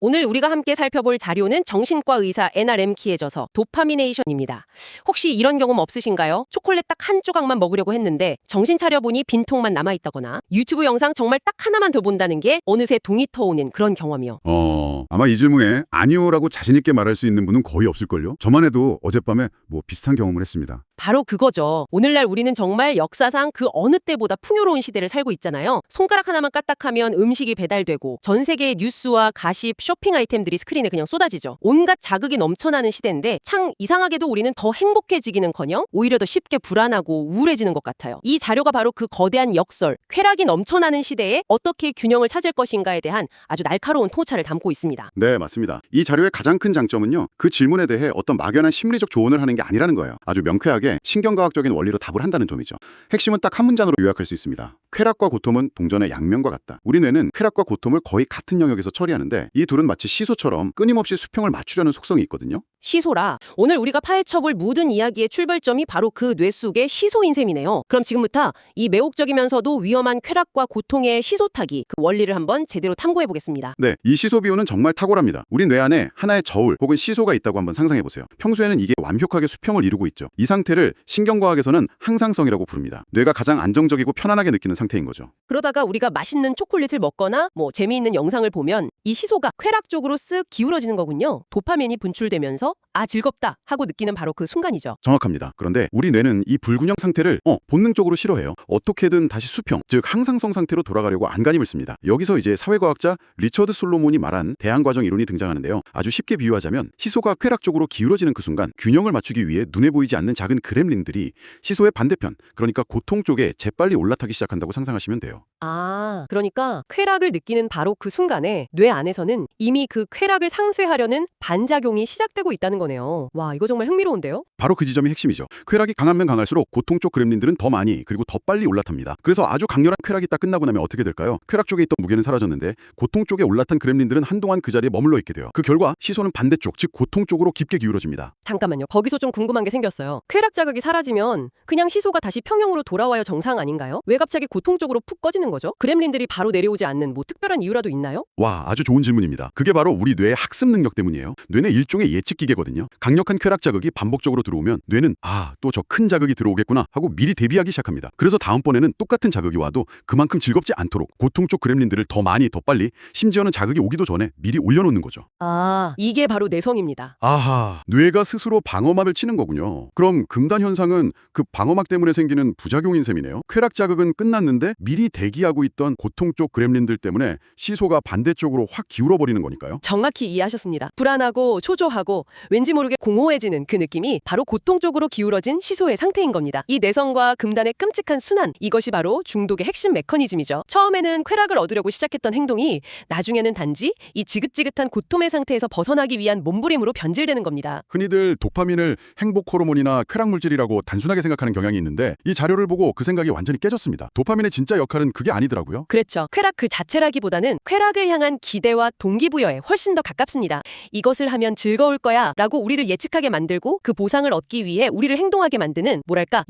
오늘 우리가 함께 살펴볼 자료는 정신과 의사 NRM키의 저서 도파미네이션입니다. 혹시 이런 경험 없으신가요? 초콜릿 딱 한 조각만 먹으려고 했는데 정신 차려보니 빈통만 남아있다거나 유튜브 영상 정말 딱 하나만 더 본다는 게 어느새 동이 터오는 그런 경험이요. 아마 이 질문에 아니요라고 자신 있게 말할 수 있는 분은 거의 없을걸요? 저만 해도 어젯밤에 비슷한 경험을 했습니다. 바로 그거죠. 오늘날 우리는 정말 역사상 그 어느 때보다 풍요로운 시대를 살고 있잖아요. 손가락 하나만 까딱하면 음식이 배달되고 전 세계의 뉴스와 가십, 쇼핑 아이템들이 스크린에 그냥 쏟아지죠. 온갖 자극이 넘쳐나는 시대인데 참 이상하게도 우리는 더 행복해지기는커녕 오히려 더 쉽게 불안하고 우울해지는 것 같아요. 이 자료가 바로 그 거대한 역설, 쾌락이 넘쳐나는 시대에 어떻게 균형을 찾을 것인가에 대한 아주 날카로운 통찰을 담고 있습니다. 네, 맞습니다. 이 자료의 가장 큰 장점은요. 그 질문에 대해 어떤 막연한 심리적 조언을 하는 게 아니라는 거예요. 아주 명쾌하게 신경과학적인 원리로 답을 한다는 점이죠. 핵심은 딱 한 문장으로 요약할 수 있습니다. 쾌락과 고통은 동전의 양면과 같다. 우리 뇌는 쾌락과 고통을 거의 같은 영역에서 처리하는데 이 둘은 마치 시소처럼 끊임없이 수평을 맞추려는 속성이 있거든요. 시소라. 오늘 우리가 파헤쳐볼 모든 이야기의 출발점이 바로 그 뇌 속의 시소인 셈이네요. 그럼 지금부터 이 매혹적이면서도 위험한 쾌락과 고통의 시소타기, 그 원리를 한번 제대로 탐구해보겠습니다. 네, 이 시소 비율은 정말 탁월합니다. 우리 뇌 안에 하나의 저울 혹은 시소가 있다고 한번 상상해보세요. 평소에는 이게 완벽하게 수평을 이루고 있죠. 이 상태를 신경과학에서는 항상성이라고 부릅니다. 뇌가 가장 안정적이고 편안하게 느끼는 상태인 거죠. 그러다가 우리가 맛있는 초콜릿을 먹거나 재미있는 영상을 보면 이 시소가 쾌락 쪽으로 쓱 기울어지는 거군요. 도파민이 분출되면서 즐겁다 하고 느끼는 바로 그 순간이죠. 정확합니다. 그런데 우리 뇌는 이 불균형 상태를 본능적으로 싫어해요. 어떻게든 다시 수평, 즉 항상성 상태로 돌아가려고 안간힘을 씁니다. 여기서 이제 사회과학자 리처드 솔로몬이 말한 대항과정 이론이 등장하는데요. 아주 쉽게 비유하자면 시소가 쾌락 쪽으로 기울어지는 그 순간 균형을 맞추기 위해 눈에 보이지 않는 작은 그렘린들이 시소의 반대편, 그러니까 고통 쪽에 재빨리 올라타기 시작한다고 상상하시면 돼요. 그러니까 쾌락을 느끼는 바로 그 순간에 뇌 안에서는 이미 그 쾌락을 상쇄하려는 반작용이 시작되고 있다는 거네요. 와, 이거 정말 흥미로운데요? 바로 그 지점이 핵심이죠. 쾌락이 강하면 강할수록 고통 쪽 그렘린들은 더 많이 그리고 더 빨리 올라탑니다. 그래서 아주 강렬한 쾌락이 딱 끝나고 나면 어떻게 될까요? 쾌락 쪽에 있던 무게는 사라졌는데 고통 쪽에 올라탄 그렘린들은 한동안 그 자리에 머물러 있게 돼요. 그 결과 시소는 반대쪽, 즉 고통 쪽으로 깊게 기울어집니다. 잠깐만요. 거기서 좀 궁금한 게 생겼어요. 쾌락 자극이 사라지면 그냥 시소가 다시 평형으로 돌아와야 정상 아닌가요? 왜 갑자기 고통 쪽으로 푹 꺼지는 거죠? 그렘린들이 바로 내려오지 않는 특별한 이유라도 있나요? 와, 아주 좋은 질문입니다. 그게 바로 우리 뇌의 학습 능력 때문이에요. 뇌는 일종의 예측 기계거든요. 강력한 쾌락 자극이 반복적으로 들어오면 뇌는 또 저 큰 자극이 들어오겠구나 하고 미리 대비하기 시작합니다. 그래서 다음번에는 똑같은 자극이 와도 그만큼 즐겁지 않도록 고통 쪽 그렘린들을 더 많이 더 빨리, 심지어는 자극이 오기도 전에 미리 올려놓는 거죠. 이게 바로 내성입니다. 아하, 뇌가 스스로 방어막을 치는 거군요. 그럼 금단 현상은 그 방어막 때문에 생기는 부작용인 셈이네요. 쾌락 자극은 끝났는데 미리 대기하고 있던 고통 쪽 그렘린들 때문에 시소가 반대쪽으로 확 기울어버리는 거니까요. 정확히 이해하셨습니다. 불안하고 초조하고 왠지 모르게 공허해지는 그 느낌이 바로 고통 쪽으로 기울어진 시소의 상태인 겁니다. 이 내성과 금단의 끔찍한 순환, 이것이 바로 중독의 핵심 메커니즘이죠. 처음에는 쾌락을 얻으려고 시작했던 행동이 나중에는 단지 이 지긋지긋한 고통의 상태에서 벗어나기 위한 몸부림으로 변질되는 겁니다. 흔히들 도파민을 행복 호르몬이나 쾌락 물질이라고 단순하게 생각하는 경향이 있는데 이 자료를 보고 그 생각이 완전히 깨졌습니다. 도파민의 진짜 역할은 그게 아니더라고요. 그렇죠. 쾌락 그 자체라기보다는 쾌락을 향한 기대와 동기부여에 훨씬 더 가깝습니다. 이것을 하면 즐거울 거야 라고 우리를 예측하게 만들고 그 보상을 얻기 위해 우리를 행동하게 만드는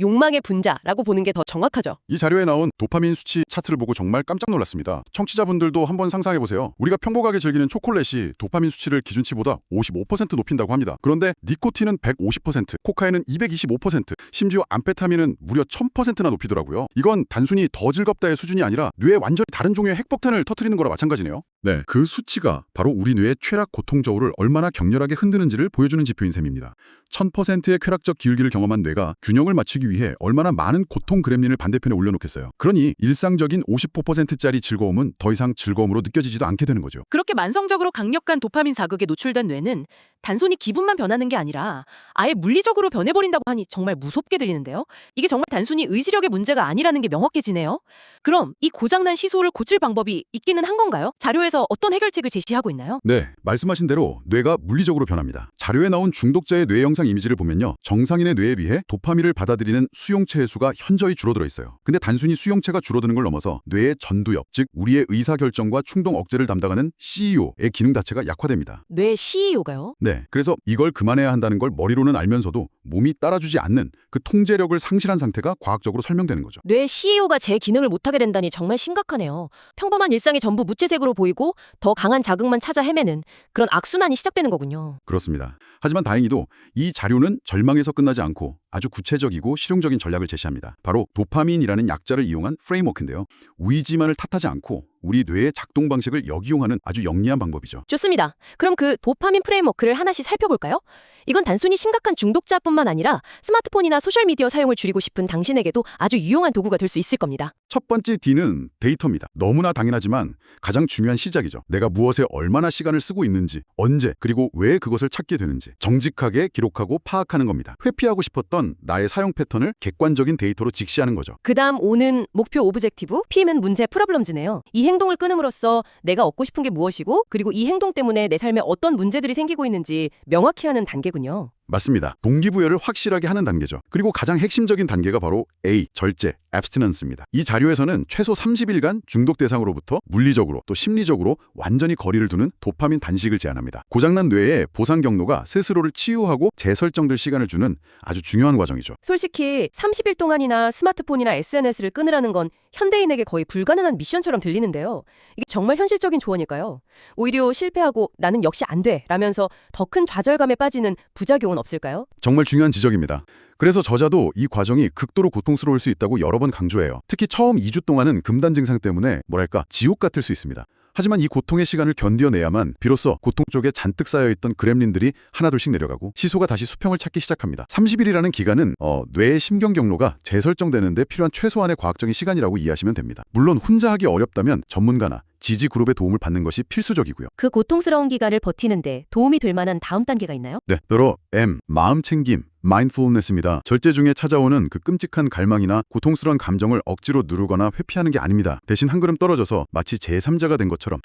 욕망의 분자라고 보는 게 더 정확하죠. 이 자료에 나온 도파민 수치 차트를 보고 정말 깜짝 놀랐습니다. 청취자분들도 한번 상상해보세요. 우리가 평범하게 즐기는 초콜릿이 도파민 수치를 기준치보다 55% 높인다고 합니다. 그런데 니코틴은 150%, 코카인은 225%, 심지어 암페타민은 무려 1000%나 높이더라고요. 이건 단순히 더 즐겁다의 수준이 아니라 뇌에 완전히 다른 종류의 핵폭탄을 터뜨리는 거라 마찬가지네요. 네, 그 수치가 바로 우리 뇌의 쾌락 고통 저울을 얼마나 격렬하게 흔드는지를 보여주는 지표인 셈입니다. 1000%의 쾌락적 기울기를 경험한 뇌가 균형을 맞추기 위해 얼마나 많은 고통 그렘린을 반대편에 올려놓겠어요. 그러니 일상적인 55%짜리 즐거움은 더 이상 즐거움으로 느껴지지도 않게 되는 거죠. 그렇게 만성적으로 강력한 도파민 자극에 노출된 뇌는 단순히 기분만 변하는 게 아니라 아예 물리적으로 변해버린다고 하니 정말 무섭게 들리는데요. 이게 정말 단순히 의지력의 문제가 아니라는 게 명확해지네요. 그럼 이 고장난 시소를 고칠 방법이 있기는 한 건가요? 자료에서 어떤 해결책을 제시하고 있나요? 네, 말씀하신 대로 뇌가 물리적으로 변합니다. 자료에 나온 중독자의 뇌 영상 이미지를 보면요. 정상인의 뇌에 비해 도파민을 받아들이는 수용체의 수가 현저히 줄어들어 있어요. 근데 단순히 수용체가 줄어드는 걸 넘어서 뇌의 전두엽, 즉 우리의 의사결정과 충동 억제를 담당하는 CEO의 기능 자체가 약화됩니다. 뇌 CEO가요? 네. 네, 그래서 이걸 그만해야 한다는 걸 머리로는 알면서도 몸이 따라주지 않는 그 통제력을 상실한 상태가 과학적으로 설명되는 거죠. 뇌 CEO가 제 기능을 못하게 된다니 정말 심각하네요. 평범한 일상이 전부 무채색으로 보이고 더 강한 자극만 찾아 헤매는 그런 악순환이 시작되는 거군요. 그렇습니다. 하지만 다행히도 이 자료는 절망에서 끝나지 않고 아주 구체적이고 실용적인 전략을 제시합니다. 바로 도파민이라는 약자를 이용한 프레임워크인데요. 우이지만을 탓하지 않고 우리 뇌의 작동 방식을 역이용하는 아주 영리한 방법이죠. 좋습니다. 그럼 그 도파민 프레임워크를 하나씩 살펴볼까요? 이건 단순히 심각한 중독자뿐만 아니라 스마트폰이나 소셜미디어 사용을 줄이고 싶은 당신에게도 아주 유용한 도구가 될 수 있을 겁니다. 첫 번째 D는 데이터입니다. 너무나 당연하지만 가장 중요한 시작이죠. 내가 무엇에 얼마나 시간을 쓰고 있는지, 언제, 그리고 왜 그것을 찾게 되는지 정직하게 기록하고 파악하는 겁니다. 회피하고 싶었던 나의 사용 패턴을 객관적인 데이터로 직시하는 거죠. 그다음 O는 목표 오브젝티브, P는 문제 프로블럼즈네요. 이 행동을 끊음으로써 내가 얻고 싶은 게 무엇이고 그리고 이 행동 때문에 내 삶에 어떤 문제들이 생기고 있는지 명확히 하는 단계군요. 맞습니다. 동기부여를 확실하게 하는 단계죠. 그리고 가장 핵심적인 단계가 바로 A, 절제, abstinence입니다. 이 자료에서는 최소 30일간 중독 대상으로부터 물리적으로 또 심리적으로 완전히 거리를 두는 도파민 단식을 제안합니다. 고장난 뇌의 보상 경로가 스스로를 치유하고 재설정될 시간을 주는 아주 중요한 과정이죠. 솔직히 30일 동안이나 스마트폰이나 SNS를 끊으라는 건 현대인에게 거의 불가능한 미션처럼 들리는데요. 이게 정말 현실적인 조언일까요? 오히려 실패하고 나는 역시 안 돼 라면서 더 큰 좌절감에 빠지는 부작용은 없을까요? 정말 중요한 지적입니다. 그래서 저자도 이 과정이 극도로 고통스러울 수 있다고 여러 번 강조해요. 특히 처음 2주 동안은 금단 증상 때문에 뭐랄까 지옥 같을 수 있습니다. 하지만 이 고통의 시간을 견뎌내야만 비로소 고통 쪽에 잔뜩 쌓여있던 그렘린들이 하나둘씩 내려가고 시소가 다시 수평을 찾기 시작합니다. 30일이라는 기간은 뇌의 심경 경로가 재설정되는 데 필요한 최소한의 과학적인 시간이라고 이해하시면 됩니다. 물론 혼자 하기 어렵다면 전문가나 지지 그룹의 도움을 받는 것이 필수적이고요. 그 고통스러운 기간을 버티는데 도움이 될 만한 다음 단계가 있나요? 네, 바로 M, 마음 챙김, 마인드풀니스입니다. 절제 중에 찾아오는 그 끔찍한 갈망이나 고통스러운 감정을 억지로 누르거나 회피하는 게 아닙니다. 대신 한 걸음 떨어져서 마치 제3자가 된 것처럼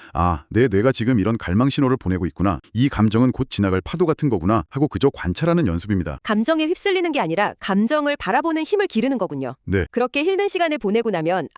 내 뇌가 지금 이런 갈망 신호를 보내고 있구나. 이 감정은 곧 지나갈 파도 같은 거구나 하고 그저 관찰하는 연습입니다. 감정에 휩쓸리는 게 아니라 감정을 바라보는 힘을 기르는 거군요. 네. 그렇게 힘든 시간을 보내고 나면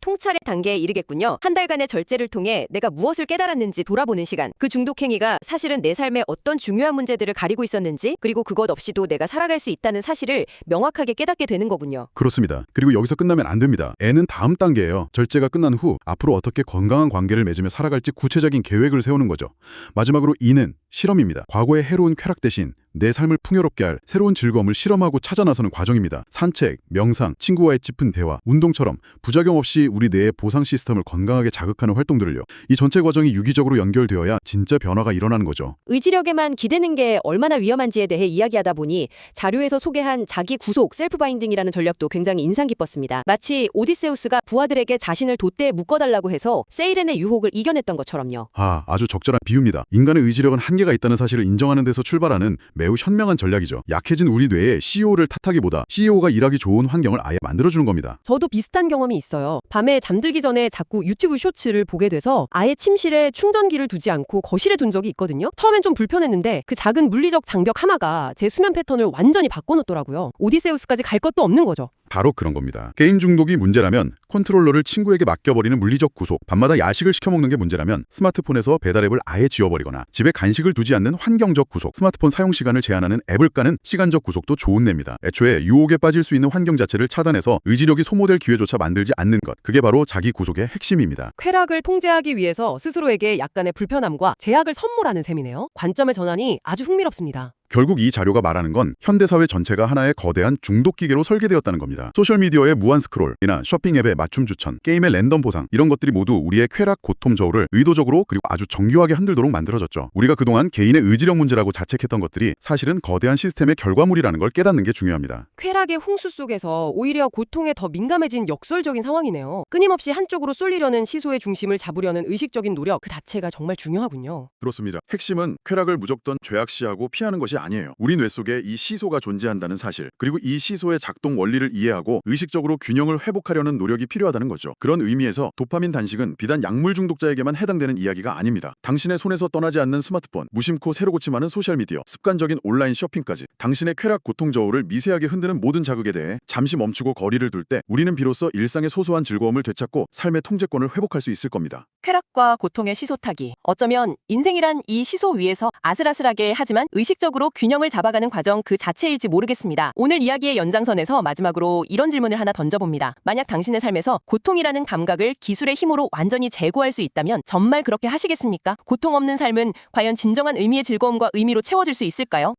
통찰의 단계에 이르겠군요. 한 달간의 절제를 통해 내가 무엇을 깨달았는지 돌아보는 시간. 그 중독행위가 사실은 내 삶에 어떤 중요한 문제들을 가리고 있었는지 그리고 그것 없이도 내가 살아갈 수 있다는 사실을 명확하게 깨닫게 되는 거군요. 그렇습니다. 그리고 여기서 끝나면 안 됩니다. N은 다음 단계예요. 절제가 끝난 후 앞으로 어떻게 건강한 관계를 맺으며 살아갈지 구체적인 계획을 세우는 거죠. 마지막으로 E는 실험입니다. 과거의 해로운 쾌락 대신 내 삶을 풍요롭게 할 새로운 즐거움을 실험하고 찾아 나서는 과정입니다. 산책, 명상, 친구와의 깊은 대화, 운동처럼 부작용 없이 우리 뇌의 보상 시스템을 건강하게 자극하는 활동들을요. 이 전체 과정이 유기적으로 연결되어야 진짜 변화가 일어나는 거죠. 의지력에만 기대는 게 얼마나 위험한지에 대해 이야기하다 보니 자료에서 소개한 자기 구속, 셀프 바인딩이라는 전략도 굉장히 인상 깊었습니다. 마치 오디세우스가 부하들에게 자신을 돛대에 묶어달라고 해서 세이렌의 유혹을 이겨냈던 것처럼요. 아주 적절한 비유입니다. 인간의 의지력은 한계가 있다는 사실을 인정하는 데서 출발하는 매우 현명한 전략이죠. 약해진 우리 뇌에 CEO를 탓하기보다 CEO가 일하기 좋은 환경을 아예 만들어주는 겁니다. 저도 비슷한 경험이 있어요. 밤에 잠들기 전에 자꾸 유튜브 쇼츠를 보게 돼서 아예 침실에 충전기를 두지 않고 거실에 둔 적이 있거든요. 처음엔 좀 불편했는데 그 작은 물리적 장벽 하나가 제 수면 패턴을 완전히 바꿔놓더라고요. 오디세우스까지 갈 것도 없는 거죠. 바로 그런 겁니다. 게임 중독이 문제라면 컨트롤러를 친구에게 맡겨버리는 물리적 구속, 밤마다 야식을 시켜먹는 게 문제라면 스마트폰에서 배달앱을 아예 지워버리거나 집에 간식을 두지 않는 환경적 구속, 스마트폰 사용 시간을 제한하는 앱을 까는 시간적 구속도 좋은 뇌입니다. 애초에 유혹에 빠질 수 있는 환경 자체를 차단해서 의지력이 소모될 기회조차 만들지 않는 것, 그게 바로 자기 구속의 핵심입니다. 쾌락을 통제하기 위해서 스스로에게 약간의 불편함과 제약을 선물하는 셈이네요. 관점의 전환이 아주 흥미롭습니다. 결국 이 자료가 말하는 건 현대사회 전체가 하나의 거대한 중독기계로 설계되었다는 겁니다. 소셜미디어의 무한 스크롤이나 쇼핑앱의 맞춤 추천, 게임의 랜덤 보상 이런 것들이 모두 우리의 쾌락, 고통 저울을 의도적으로 그리고 아주 정교하게 흔들도록 만들어졌죠. 우리가 그동안 개인의 의지력 문제라고 자책했던 것들이 사실은 거대한 시스템의 결과물이라는 걸 깨닫는 게 중요합니다. 쾌락의 홍수 속에서 오히려 고통에 더 민감해진 역설적인 상황이네요. 끊임없이 한쪽으로 쏠리려는 시소의 중심을 잡으려는 의식적인 노력 그 자체가 정말 중요하군요. 그렇습니다. 핵심은 쾌락을 무조건 죄악시하고 피하는 것이 아니에요. 우리 뇌 속에 이 시소가 존재한다는 사실, 그리고 이 시소의 작동 원리를 이해하고 의식적으로 균형을 회복하려는 노력이 필요하다는 거죠. 그런 의미에서 도파민 단식은 비단 약물 중독자에게만 해당되는 이야기가 아닙니다. 당신의 손에서 떠나지 않는 스마트폰, 무심코 새로 고침하는 소셜미디어, 습관적인 온라인 쇼핑까지 당신의 쾌락, 고통 저울을 미세하게 흔드는 모든 자극에 대해 잠시 멈추고 거리를 둘 때 우리는 비로소 일상의 소소한 즐거움을 되찾고 삶의 통제권을 회복할 수 있을 겁니다. 쾌락과 고통의 시소타기. 어쩌면 인생이란 이 시소 위에서 아슬아슬하게 하지만 의식적으로 균형을 잡아가는 과정 그 자체일지 모르겠습니다. 오늘 이야기의 연장선에서 마지막으로 이런 질문을 하나 던져봅니다. 만약 당신의 삶에서 고통이라는 감각을 기술의 힘으로 완전히 제거할 수 있다면 정말 그렇게 하시겠습니까? 고통 없는 삶은 과연 진정한 의미의 즐거움과 의미로 채워질 수 있을까요?